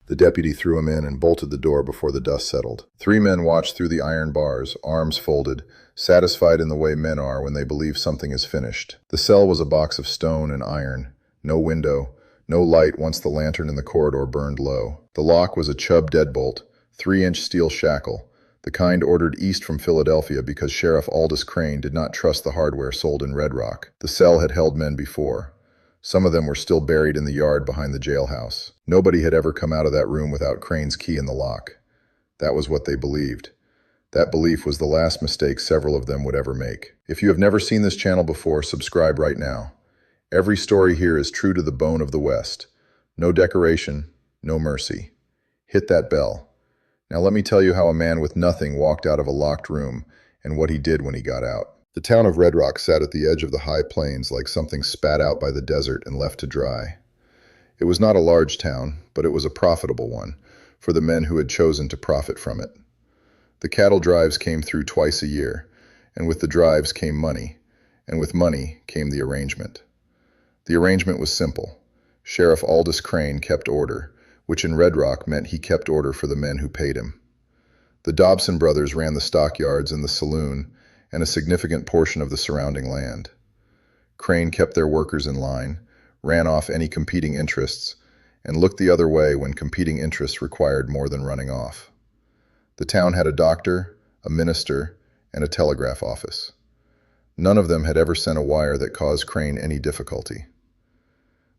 The deputy threw him in and bolted the door before the dust settled. 3 men watched through the iron bars, arms folded, satisfied in the way men are when they believe something is finished. The cell was a box of stone and iron. No window, no light once the lantern in the corridor burned low. The lock was a Chubb deadbolt, 3-inch steel shackle, the kind ordered east from Philadelphia because Sheriff Aldous Crane did not trust the hardware sold in Red Rock. The cell had held men before. Some of them were still buried in the yard behind the jailhouse. Nobody had ever come out of that room without Crane's key in the lock. That was what they believed. That belief was the last mistake several of them would ever make. If you have never seen this channel before, subscribe right now. Every story here is true to the bone of the West. No decoration, no mercy. Hit that bell. Now let me tell you how a man with nothing walked out of a locked room and what he did when he got out. The town of Red Rock sat at the edge of the high plains like something spat out by the desert and left to dry. It was not a large town, but it was a profitable one for the men who had chosen to profit from it. The cattle drives came through twice a year, and with the drives came money, and with money came the arrangement. The arrangement was simple. Sheriff Aldous Crane kept order, which in Red Rock meant he kept order for the men who paid him. The Dobson brothers ran the stockyards and the saloon, and a significant portion of the surrounding land. Crane kept their workers in line, ran off any competing interests, and looked the other way when competing interests required more than running off. The town had a doctor, a minister, and a telegraph office. None of them had ever sent a wire that caused Crane any difficulty.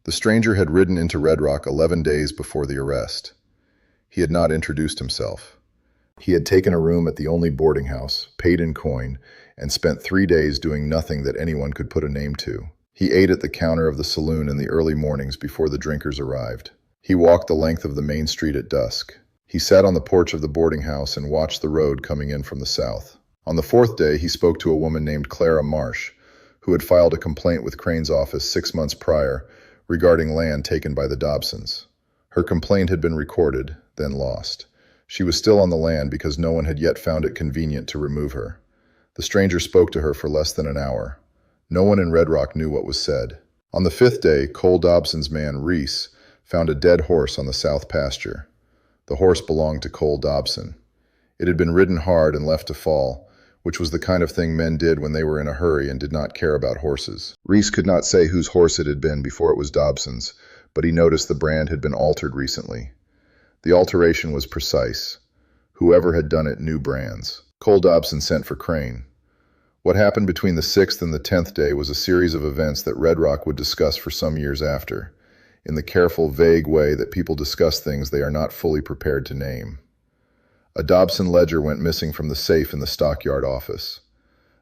The stranger had ridden into Red Rock 11 days before the arrest. He had not introduced himself. He had taken a room at the only boarding house, paid in coin, and spent 3 days doing nothing that anyone could put a name to. He ate at the counter of the saloon in the early mornings before the drinkers arrived. He walked the length of the main street at dusk. He sat on the porch of the boarding house and watched the road coming in from the south. On the 4th day, he spoke to a woman named Clara Marsh, who had filed a complaint with Crane's office 6 months prior regarding land taken by the Dobsons. Her complaint had been recorded, then lost. She was still on the land because no one had yet found it convenient to remove her. The stranger spoke to her for less than an hour. No one in Red Rock knew what was said. On the 5th day, Cole Dobson's man, Reese, found a dead horse on the south pasture. The horse belonged to Cole Dobson. It had been ridden hard and left to fall, which was the kind of thing men did when they were in a hurry and did not care about horses. Reese could not say whose horse it had been before it was Dobson's, but he noticed the brand had been altered recently. The alteration was precise. Whoever had done it knew brands. Cole Dobson sent for Crane. What happened between the 6th and the 10th day was a series of events that Red Rock would discuss for some years after, in the careful, vague way that people discuss things they are not fully prepared to name. A Dobson ledger went missing from the safe in the stockyard office.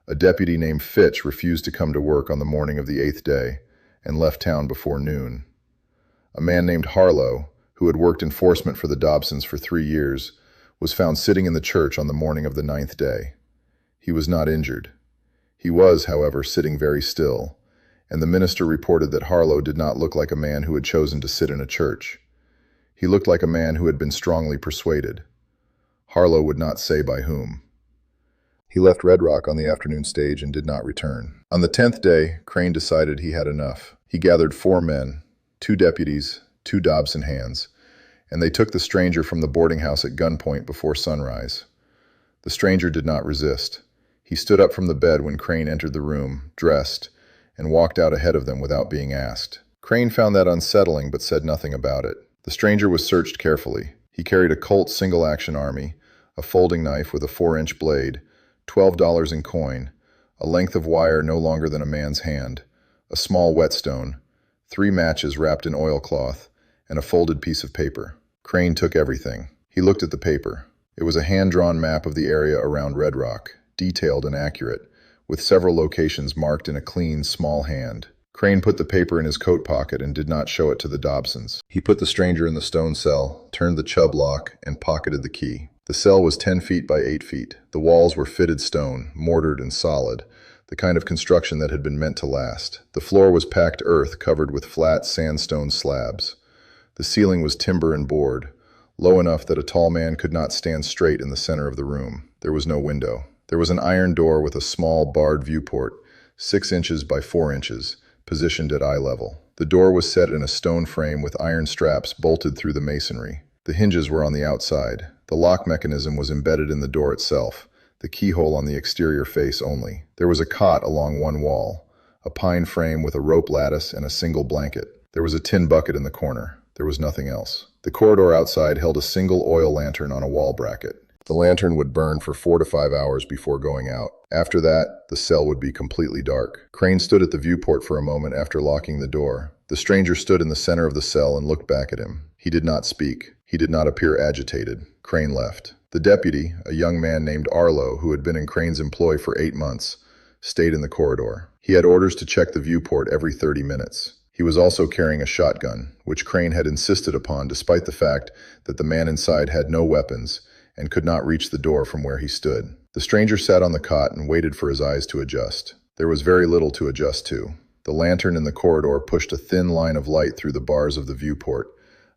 A deputy named Fitch refused to come to work on the morning of the 8th day and left town before noon. A man named Harlow, who had worked enforcement for the Dobsons for 3 years, was found sitting in the church on the morning of the 9th day. He was not injured. He was, however, sitting very still, and the minister reported that Harlow did not look like a man who had chosen to sit in a church. He looked like a man who had been strongly persuaded. Harlow would not say by whom. He left Red Rock on the afternoon stage and did not return. On the 10th day, Crane decided he had enough. He gathered 4 men, 2 deputies, 2 Dobson hands, and they took the stranger from the boarding house at gunpoint before sunrise. The stranger did not resist. He stood up from the bed when Crane entered the room, dressed, and walked out ahead of them without being asked. Crane found that unsettling but said nothing about it. The stranger was searched carefully. He carried a Colt single-action army, a folding knife with a 4-inch blade, $12 in coin, a length of wire no longer than a man's hand, a small whetstone, 3 matches wrapped in oilcloth, and a folded piece of paper. Crane took everything. He looked at the paper. It was a hand-drawn map of the area around Red Rock, detailed and accurate, with several locations marked in a clean, small hand. Crane put the paper in his coat pocket and did not show it to the Dobsons. He put the stranger in the stone cell, turned the Chubb lock, and pocketed the key. The cell was 10 feet by 8 feet. The walls were fitted stone, mortared and solid, the kind of construction that had been meant to last. The floor was packed earth covered with flat sandstone slabs. The ceiling was timber and board, low enough that a tall man could not stand straight in the center of the room. There was no window. There was an iron door with a small barred viewport, 6 inches by 4 inches, positioned at eye level. The door was set in a stone frame with iron straps bolted through the masonry. The hinges were on the outside. The lock mechanism was embedded in the door itself, the keyhole on the exterior face only. There was a cot along one wall, a pine frame with a rope lattice and a single blanket. There was a tin bucket in the corner. There was nothing else. The corridor outside held a single oil lantern on a wall bracket. The lantern would burn for 4 to 5 hours before going out. After that, the cell would be completely dark. Crane stood at the viewport for a moment after locking the door. The stranger stood in the center of the cell and looked back at him. He did not speak. He did not appear agitated. Crane left. The deputy, a young man named Arlo, who had been in Crane's employ for 8 months, stayed in the corridor. He had orders to check the viewport every 30 minutes. He was also carrying a shotgun, which Crane had insisted upon despite the fact that the man inside had no weapons and could not reach the door from where he stood. The stranger sat on the cot and waited for his eyes to adjust. There was very little to adjust to. The lantern in the corridor pushed a thin line of light through the bars of the viewport,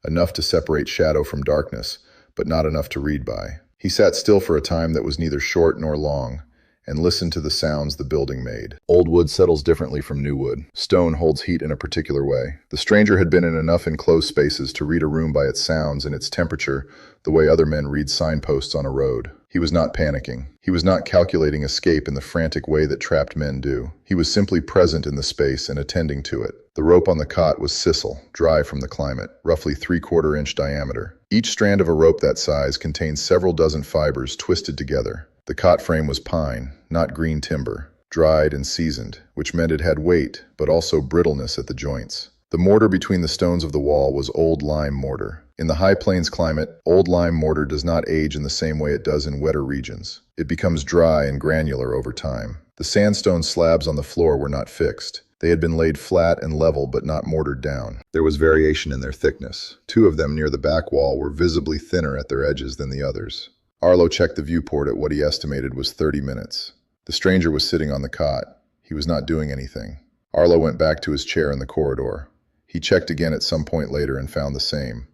enough to separate shadow from darkness, but not enough to read by. He sat still for a time that was neither short nor long, and listened to the sounds the building made. Old wood settles differently from new wood. Stone holds heat in a particular way. The stranger had been in enough enclosed spaces to read a room by its sounds and its temperature the way other men read signposts on a road. He was not panicking. He was not calculating escape in the frantic way that trapped men do. He was simply present in the space and attending to it. The rope on the cot was sisal, dry from the climate, roughly 3/4 inch diameter. Each strand of a rope that size contained several dozen fibers twisted together. The cot frame was pine, not green timber, dried and seasoned, which meant it had weight, but also brittleness at the joints. The mortar between the stones of the wall was old lime mortar. In the high plains climate, old lime mortar does not age in the same way it does in wetter regions. It becomes dry and granular over time. The sandstone slabs on the floor were not fixed. They had been laid flat and level but not mortared down. There was variation in their thickness. 2 of them near the back wall were visibly thinner at their edges than the others. Arlo checked the viewport at what he estimated was 30 minutes. The stranger was sitting on the cot. He was not doing anything. Arlo went back to his chair in the corridor. He checked again at some point later and found the same.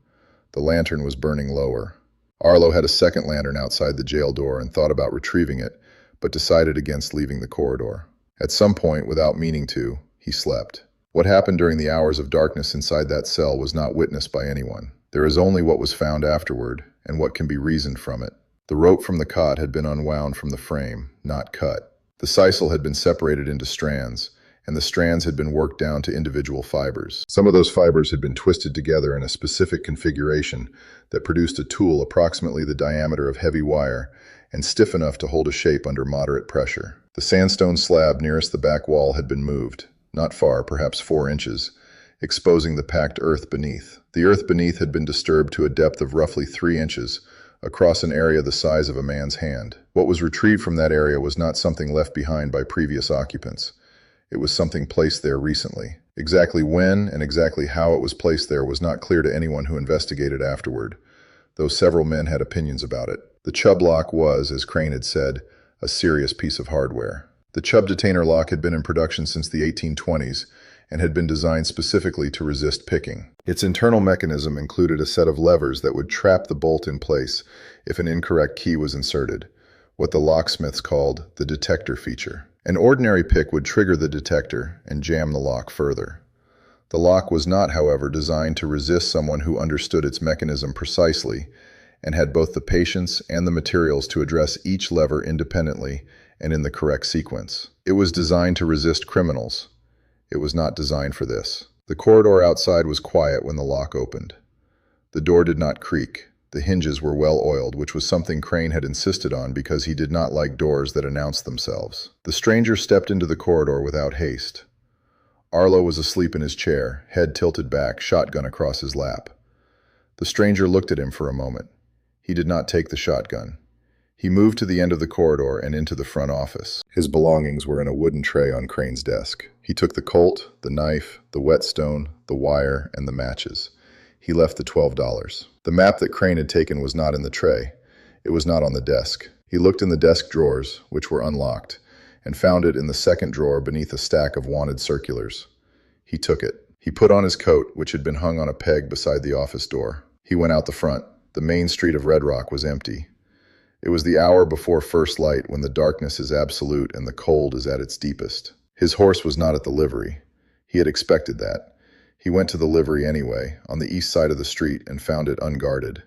The lantern was burning lower. Arlo had a second lantern outside the jail door and thought about retrieving it, but decided against leaving the corridor. At some point, without meaning to, he slept. What happened during the hours of darkness inside that cell was not witnessed by anyone. There is only what was found afterward, and what can be reasoned from it. The rope from the cot had been unwound from the frame, not cut. The sisal had been separated into strands, and the strands had been worked down to individual fibers. Some of those fibers had been twisted together in a specific configuration that produced a tool approximately the diameter of heavy wire and stiff enough to hold a shape under moderate pressure. The sandstone slab nearest the back wall had been moved, not far, perhaps 4 inches, exposing the packed earth beneath. The earth beneath had been disturbed to a depth of roughly 3 inches, across an area the size of a man's hand. What was retrieved from that area was not something left behind by previous occupants. It was something placed there recently. Exactly when and exactly how it was placed there was not clear to anyone who investigated afterward, though several men had opinions about it. The Chubb lock was, as Crane had said, a serious piece of hardware. The Chubb detainer lock had been in production since the 1820s and had been designed specifically to resist picking. Its internal mechanism included a set of levers that would trap the bolt in place if an incorrect key was inserted, what the locksmiths called the detector feature. An ordinary pick would trigger the detector and jam the lock further. The lock was not, however, designed to resist someone who understood its mechanism precisely and had both the patience and the materials to address each lever independently and in the correct sequence. It was designed to resist criminals. It was not designed for this. The corridor outside was quiet when the lock opened. The door did not creak. The hinges were well oiled, which was something Crane had insisted on because he did not like doors that announced themselves. The stranger stepped into the corridor without haste. Arlo was asleep in his chair, head tilted back, shotgun across his lap. The stranger looked at him for a moment. He did not take the shotgun. He moved to the end of the corridor and into the front office. His belongings were in a wooden tray on Crane's desk. He took the Colt, the knife, the whetstone, the wire, and the matches. He left the $12. The map that Crane had taken was not in the tray. It was not on the desk. He looked in the desk drawers, which were unlocked, and found it in the second drawer beneath a stack of wanted circulars. He took it. He put on his coat, which had been hung on a peg beside the office door. He went out the front. The main street of Red Rock was empty. It was the hour before first light, when the darkness is absolute and the cold is at its deepest. His horse was not at the livery. He had expected that. He went to the livery anyway, on the east side of the street, and found it unguarded.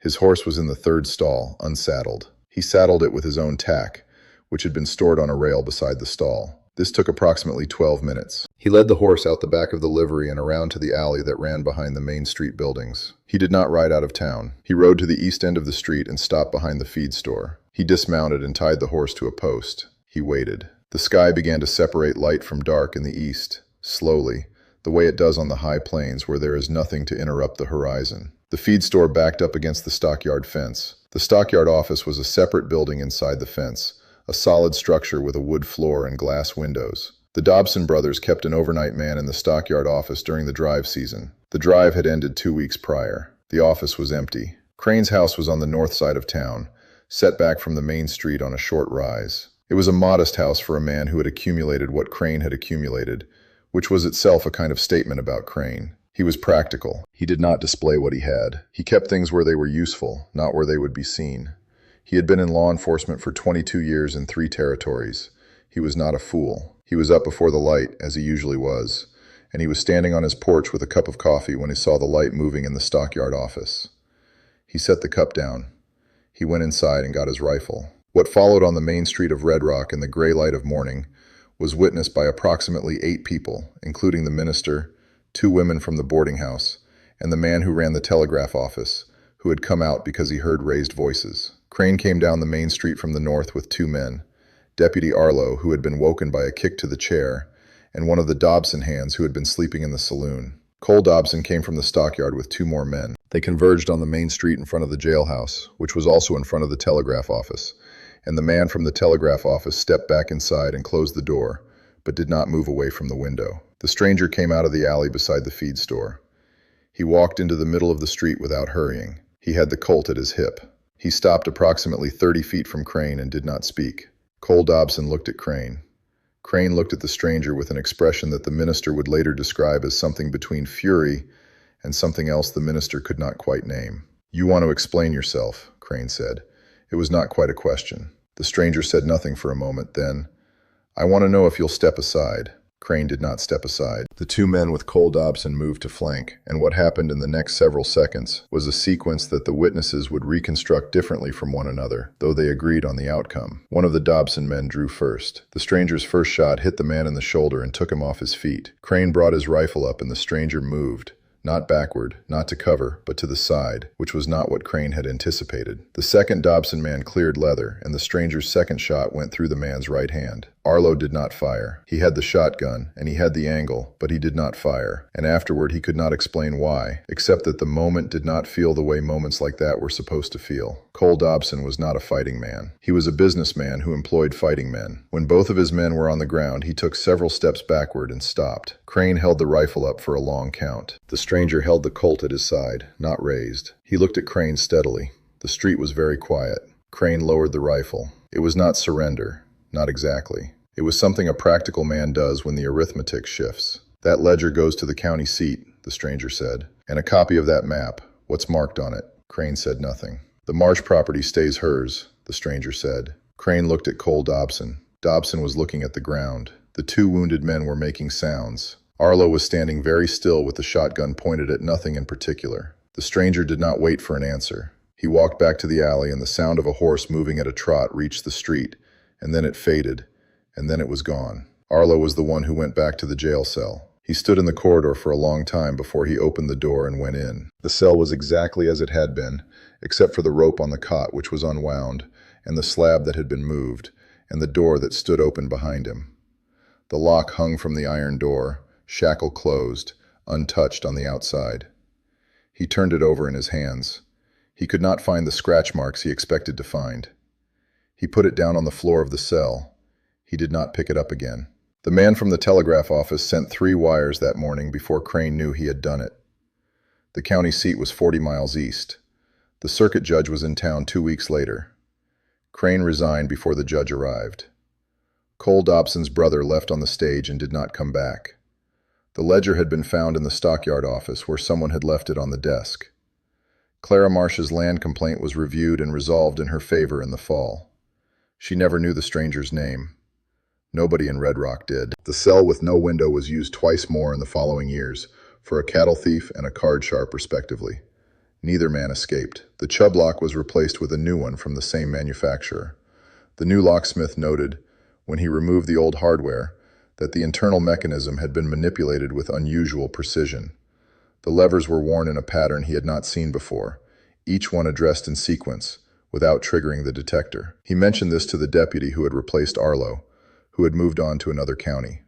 His horse was in the third stall, unsaddled. He saddled it with his own tack, which had been stored on a rail beside the stall. This took approximately 12 minutes. He led the horse out the back of the livery and around to the alley that ran behind the main street buildings. He did not ride out of town. He rode to the east end of the street and stopped behind the feed store. He dismounted and tied the horse to a post. He waited. The sky began to separate light from dark in the east, slowly, the way it does on the high plains where there is nothing to interrupt the horizon. The feed store backed up against the stockyard fence. The stockyard office was a separate building inside the fence, a solid structure with a wood floor and glass windows. The Dobson brothers kept an overnight man in the stockyard office during the drive season. The drive had ended 2 weeks prior. The office was empty. Crane's house was on the north side of town, set back from the main street on a short rise. It was a modest house for a man who had accumulated what Crane had accumulated, which was itself a kind of statement about Crane. He was practical. He did not display what he had. He kept things where they were useful, not where they would be seen. He had been in law enforcement for 22 years in 3 territories. He was not a fool. He was up before the light, as he usually was, and he was standing on his porch with a cup of coffee when he saw the light moving in the stockyard office. He set the cup down. He went inside and got his rifle. What followed on the main street of Red Rock in the gray light of morning was witnessed by approximately 8 people, including the minister, 2 women from the boarding house, and the man who ran the telegraph office, who had come out because he heard raised voices. Crane came down the main street from the north with 2 men, Deputy Arlo, who had been woken by a kick to the chair, and one of the Dobson hands who had been sleeping in the saloon. Cole Dobson came from the stockyard with 2 more men. They converged on the main street in front of the jailhouse, which was also in front of the telegraph office, and the man from the telegraph office stepped back inside and closed the door, but did not move away from the window. The stranger came out of the alley beside the feed store. He walked into the middle of the street without hurrying. He had the Colt at his hip. He stopped approximately 30 feet from Crane and did not speak. Cole Dobson looked at Crane. Crane looked at the stranger with an expression that the minister would later describe as something between fury and something else the minister could not quite name. "You want to explain yourself," Crane said. It was not quite a question. The stranger said nothing for a moment, then, "I want to know if you'll step aside." Crane did not step aside. The 2 men with Cole Dobson moved to flank, and what happened in the next several seconds was a sequence that the witnesses would reconstruct differently from one another, though they agreed on the outcome. One of the Dobson men drew first. The stranger's first shot hit the man in the shoulder and took him off his feet. Crane brought his rifle up and the stranger moved. Not backward, not to cover, but to the side, which was not what Crane had anticipated. The second Dobson man cleared leather, and the stranger's second shot went through the man's right hand. Arlo did not fire. He had the shotgun, and he had the angle, but he did not fire. And afterward he could not explain why, except that the moment did not feel the way moments like that were supposed to feel. Cole Dobson was not a fighting man. He was a businessman who employed fighting men. When both of his men were on the ground, he took several steps backward and stopped. Crane held the rifle up for a long count. The stranger held the Colt at his side, not raised. He looked at Crane steadily. The street was very quiet. Crane lowered the rifle. It was not surrender. Not exactly. It was something a practical man does when the arithmetic shifts. "That ledger goes to the county seat," the stranger said. "And a copy of that map. What's marked on it?" Crane said nothing. "The Marsh property stays hers," the stranger said. Crane looked at Cole Dobson. Dobson was looking at the ground. The 2 wounded men were making sounds. Arlo was standing very still with the shotgun pointed at nothing in particular. The stranger did not wait for an answer. He walked back to the alley, and the sound of a horse moving at a trot reached the street, and then it faded, and then it was gone. Arlo was the one who went back to the jail cell. He stood in the corridor for a long time before he opened the door and went in. The cell was exactly as it had been, except for the rope on the cot, which was unwound, and the slab that had been moved, and the door that stood open behind him. The lock hung from the iron door, shackle closed, untouched on the outside. He turned it over in his hands. He could not find the scratch marks he expected to find. He put it down on the floor of the cell. He did not pick it up again. The man from the telegraph office sent 3 wires that morning before Crane knew he had done it. The county seat was 40 miles east. The circuit judge was in town 2 weeks later. Crane resigned before the judge arrived. Cole Dobson's brother left on the stage and did not come back. The ledger had been found in the stockyard office where someone had left it on the desk. Clara Marsh's land complaint was reviewed and resolved in her favor in the fall. She never knew the stranger's name. Nobody in Red Rock did. The cell with no window was used twice more in the following years, for a cattle thief and a card sharp respectively. Neither man escaped. The Chubb lock was replaced with a new one from the same manufacturer. The new locksmith noted, when he removed the old hardware, that the internal mechanism had been manipulated with unusual precision. The levers were worn in a pattern he had not seen before, each one addressed in sequence, without triggering the detector. He mentioned this to the deputy who had replaced Arlo, who had moved on to another county.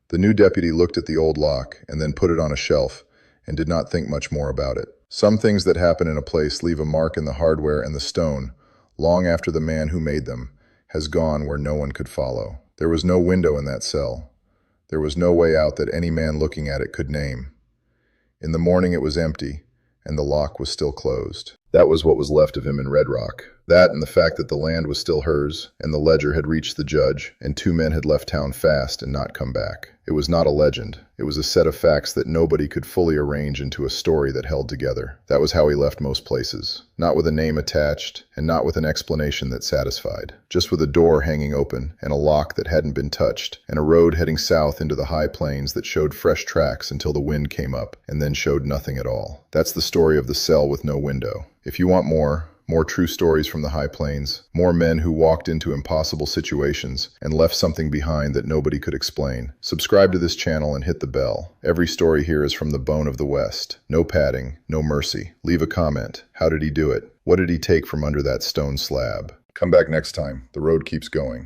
The new deputy looked at the old lock and then put it on a shelf and did not think much more about it. Some things that happen in a place leave a mark in the hardware and the stone, long after the man who made them has gone where no one could follow. There was no window in that cell. There was no way out that any man looking at it could name. In the morning it was empty, and the lock was still closed. That was what was left of him in Red Rock. That and the fact that the land was still hers, and the ledger had reached the judge, and 2 men had left town fast and not come back. It was not a legend. It was a set of facts that nobody could fully arrange into a story that held together. That was how he left most places. Not with a name attached, and not with an explanation that satisfied. Just with a door hanging open, and a lock that hadn't been touched, and a road heading south into the high plains that showed fresh tracks until the wind came up, and then showed nothing at all. That's the story of the cell with no window. If you want more true stories from the high plains, more men who walked into impossible situations and left something behind that nobody could explain, subscribe to this channel and hit the bell. Every story here is from the bone of the West. No padding, no mercy. Leave a comment. How did he do it? What did he take from under that stone slab? Come back next time. The road keeps going.